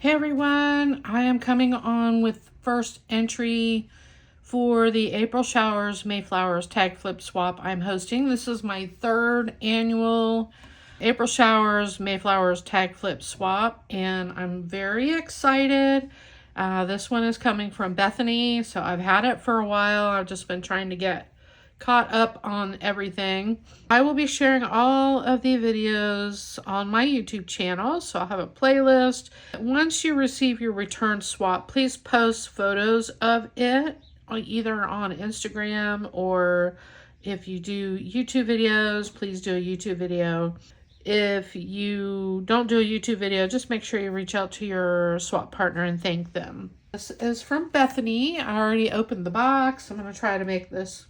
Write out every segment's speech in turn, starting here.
Hey everyone, I am coming on with first entry for the April Showers Mayflowers Tag Flip Swap I'm hosting. This is my third annual April Showers Mayflowers Tag Flip Swap, and I'm very excited. This one is coming from Bethany, so I've had it for a while. I've just been trying to get caught up on everything. I will be sharing all of the videos on my YouTube channel, so I'll have a playlist. Once you receive your return swap, please post photos of it either on Instagram, or if you do YouTube videos, please do a YouTube video. If you don't do a YouTube video, just make sure you reach out to your swap partner and thank them. This is from Bethany. I already opened the box. I'm going to try to make this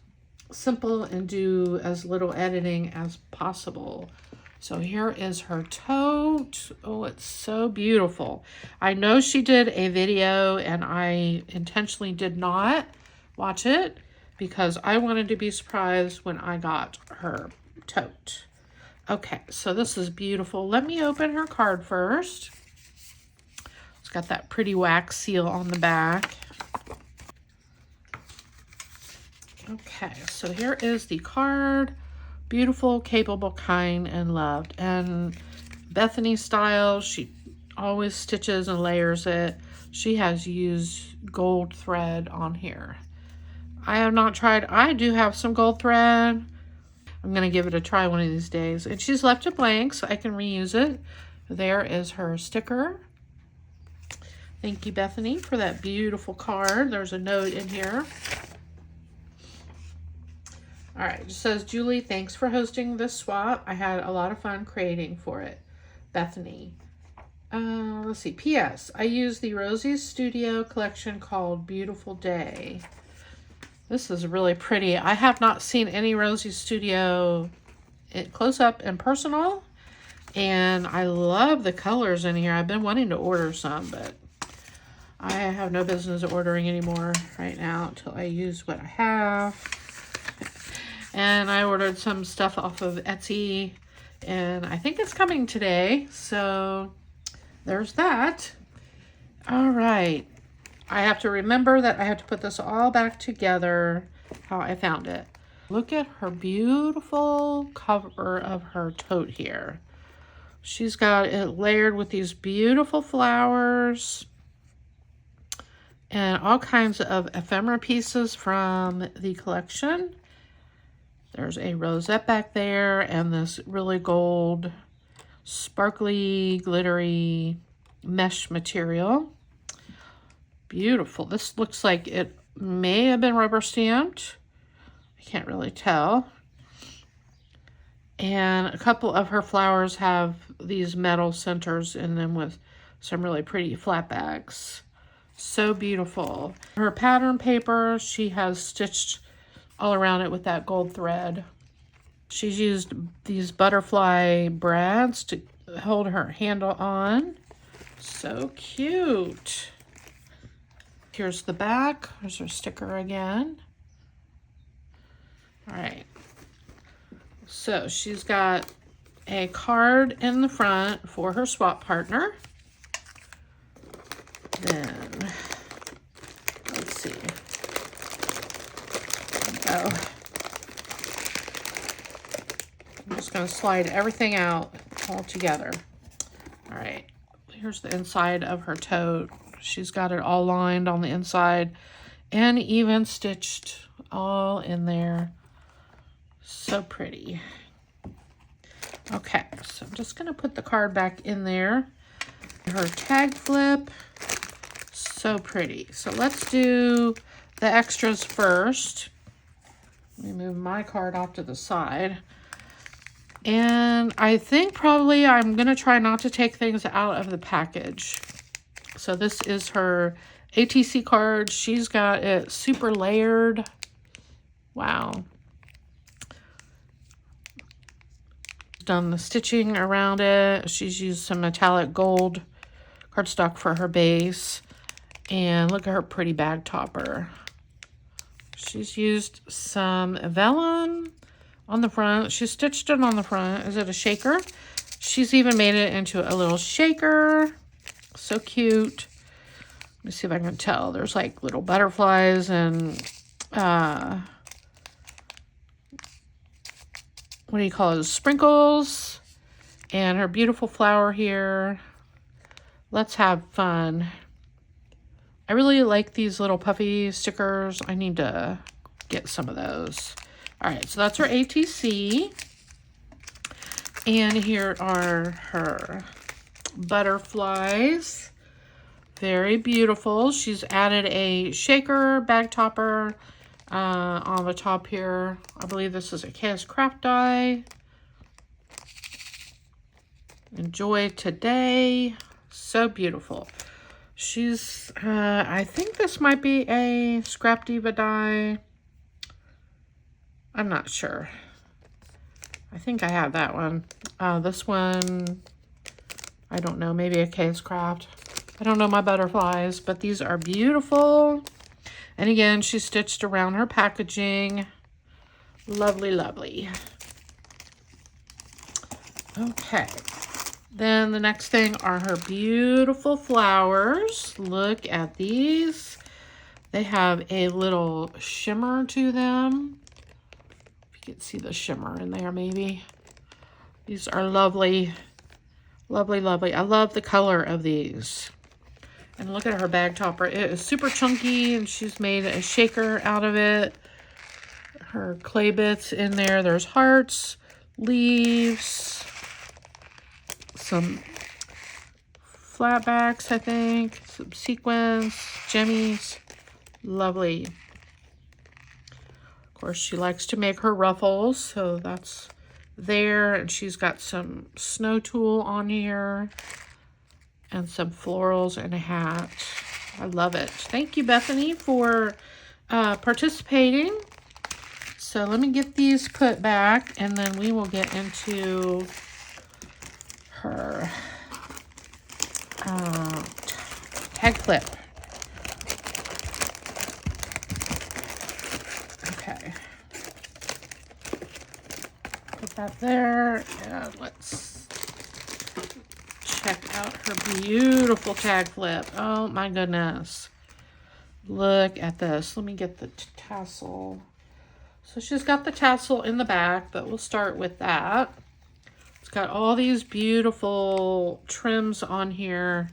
simple and do as little editing as possible. So here is her tote. Oh, it's so beautiful. I know she did a video and I intentionally did not watch it because I wanted to be surprised when I got her tote. Okay, so this is beautiful. Let me open her card first. It's got that pretty wax seal on the back. Okay, so here is the card. Beautiful, capable, kind, and loved. And Bethany style, she always stitches and layers it. She has used gold thread on here. I have not tried. I do have some gold thread. I'm going to give it a try one of these days. And she's left it blank, so I can reuse it. There is her sticker. Thank you, Bethany, for that beautiful card. There's a note in here. All right, it just says, Julie, thanks for hosting this swap. I had a lot of fun creating for it. Bethany. Let's see. P.S. I used the Rosie's Studio collection called Beautiful Day. This is really pretty. I have not seen any Rosie's Studio close up and personal. And I love the colors in here. I've been wanting to order some, but I have no business ordering anymore right now until I use what I have. And I ordered some stuff off of Etsy, and I think it's coming today. So there's that. All right. I have to remember that I have to put this all back together how I found it. Look at her beautiful cover of her tote here. She's got it layered with these beautiful flowers and all kinds of ephemera pieces from the collection. There's a rosette back there and this really gold, sparkly, glittery mesh material. Beautiful. This looks like it may have been rubber stamped. I can't really tell. And a couple of her flowers have these metal centers in them with some really pretty flat backs. So beautiful. Her pattern paper, she has stitched all around it with that gold thread. She's used these butterfly brads to hold her handle on. So cute. Here's the back. There's her sticker again. All right. So she's got a card in the front for her swap partner. Then, let's see. Oh, I'm just going to slide everything out all together. All right, here's the inside of her tote. She's got it all lined on the inside and even stitched all in there. So pretty. Okay, so I'm just going to put the card back in there. Her tag flip. So pretty. So let's do the extras first. Let me move my card off to the side. And I think probably I'm going to try not to take things out of the package. So this is her ATC card. She's got it super layered. Wow. Done the stitching around it. She's used some metallic gold cardstock for her base. And look at her pretty bag topper. She's used some vellum on the front. She stitched it on the front. Is it a shaker? She's even made it into a little shaker. So cute. Let me see if I can tell. There's like little butterflies and what do you call those? Sprinkles. And her beautiful flower here. Let's have fun. I really like these little puffy stickers. I need to get some of those. All right, so that's her ATC. And here are her butterflies. Very beautiful. She's added a shaker bag topper on the top here. I believe this is a KS Craft die. Enjoy today. So beautiful. She's, I think this might be a Scrap Diva die. I'm not sure. I think I have that one. This one, I don't know, maybe a KS Craft. I don't know my butterflies, but these are beautiful. And again, she stitched around her packaging. Lovely, lovely. Okay. Then the next thing are her beautiful flowers. Look at these. They have a little shimmer to them. If you can see the shimmer in there, maybe. These are lovely. Lovely, lovely. I love the color of these. And look at her bag topper. It is super chunky, and she's made a shaker out of it. Her clay bits in there. There's hearts, leaves, some flatbacks, I think, some sequins, jemmies. Lovely. Of course, she likes to make her ruffles, so that's there. And she's got some snow tulle on here and some florals and a hat. I love it. Thank you, Bethany, for participating. So let me get these put back, and then we will get into her tag clip. Okay. Put that there, and let's check out her beautiful tag flip. Oh my goodness. Look at this. Let me get the tassel. So she's got the tassel in the back, but we'll start with that. It's got all these beautiful trims on here,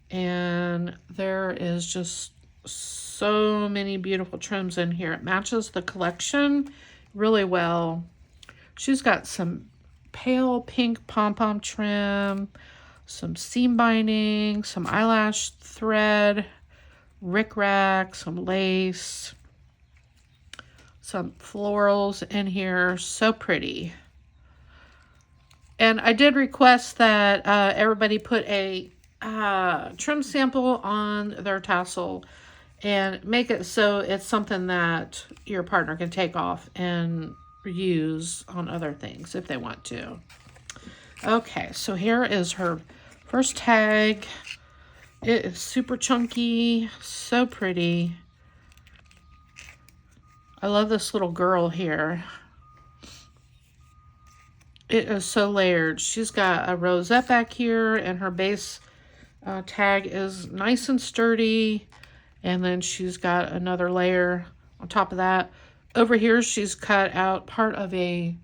and there is just so many beautiful trims in here. It matches the collection really well. She's got some pale pink pom-pom trim, some seam binding, some eyelash thread, rickrack, some lace, some florals in here. So pretty. And I did request that everybody put a trim sample on their tassel and make it so it's something that your partner can take off and use on other things if they want to. Okay, so here is her first tag. It is super chunky, so pretty. I love this little girl here. It is so layered. She's got a rosette back here, and her base tag is nice and sturdy. And then she's got another layer on top of that. Over here, she's cut out part of a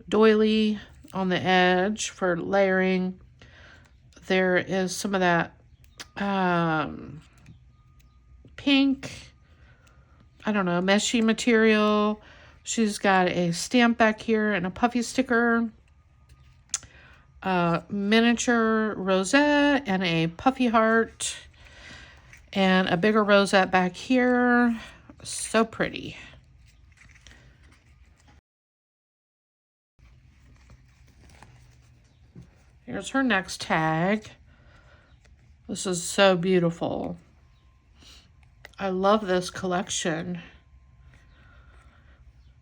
doily on the edge for layering. There is some of that pink, I don't know, meshy material. She's got a stamp back here and a puffy sticker, miniature rosette and a puffy heart, and a bigger rosette back here. So pretty. Here's her next tag. This is so beautiful. I love this collection.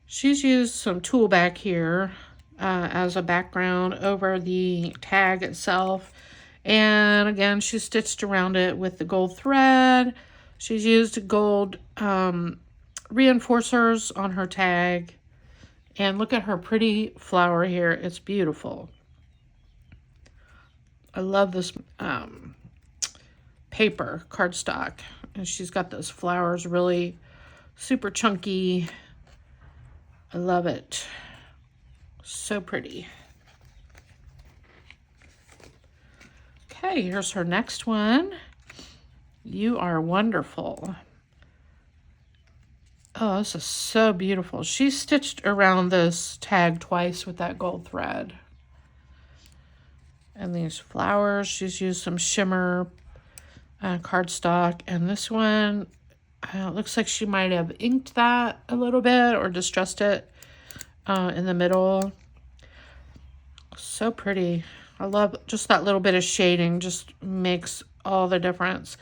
She's used some tulle back here as a background over the tag itself. And again, she stitched around it with the gold thread. She's used gold reinforcers on her tag. And look at her pretty flower here. It's beautiful. I love this paper, cardstock. And she's got those flowers really super chunky. I love it. So pretty. Okay, here's her next one. You are wonderful. Oh, this is so beautiful. She stitched around this tag twice with that gold thread. And these flowers, she's used some shimmer cardstock. And this one, looks like she might have inked that a little bit or distressed it in the middle. So pretty. I love just that little bit of shading, just makes all the difference.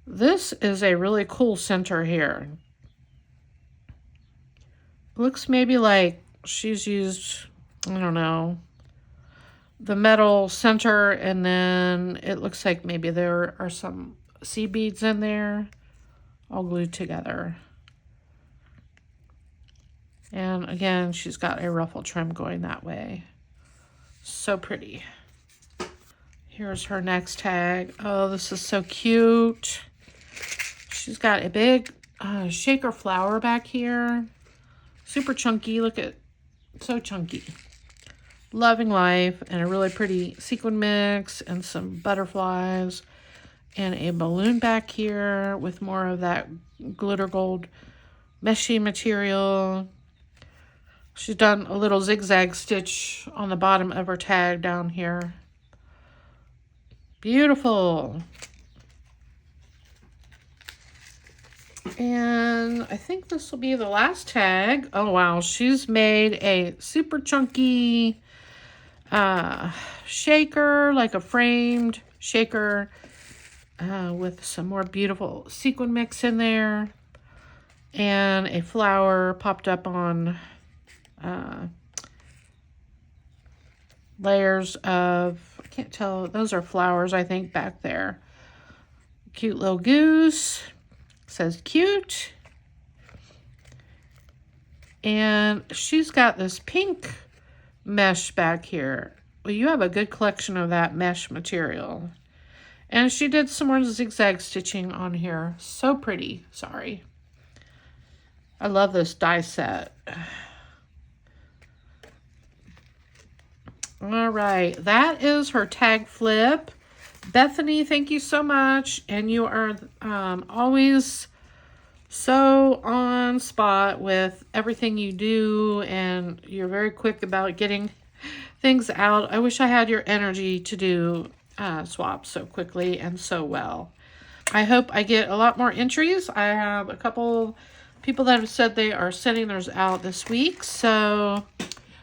This is a really cool center here. Looks maybe like she's used, I don't know, the metal center, and then it looks like maybe there are some seed beads in there, all glued together. And again, she's got a ruffle trim going that way. So pretty. Here's her next tag. Oh, this is so cute. She's got a big shaker flower back here. Super chunky. Look at, so chunky. Loving Life, and a really pretty sequin mix and some butterflies and a balloon back here with more of that glitter gold meshy material. She's done a little zigzag stitch on the bottom of her tag down here. Beautiful. And I think this will be the last tag. Oh, wow. She's made a super chunky shaker, like a framed shaker with some more beautiful sequin mix in there. And a flower popped up on layers of, I can't tell, those are flowers, I think, back there. Cute little goose. Says cute. And she's got this pink mesh back here. Well, you have a good collection of that mesh material. And she did some more zigzag stitching on here. So pretty. Sorry. I love this die set. All right. That is her tag flip. Bethany, thank you so much. And you are always so on spot with everything you do, and you're very quick about getting things out. I wish I had your energy to do swaps so quickly and so well. I hope I get a lot more entries. I have a couple people that have said they are sending theirs out this week, so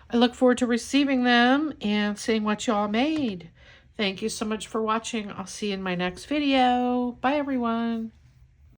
I look forward to receiving them and seeing what y'all made. Thank you so much for watching. I'll see you in my next video. Bye, everyone.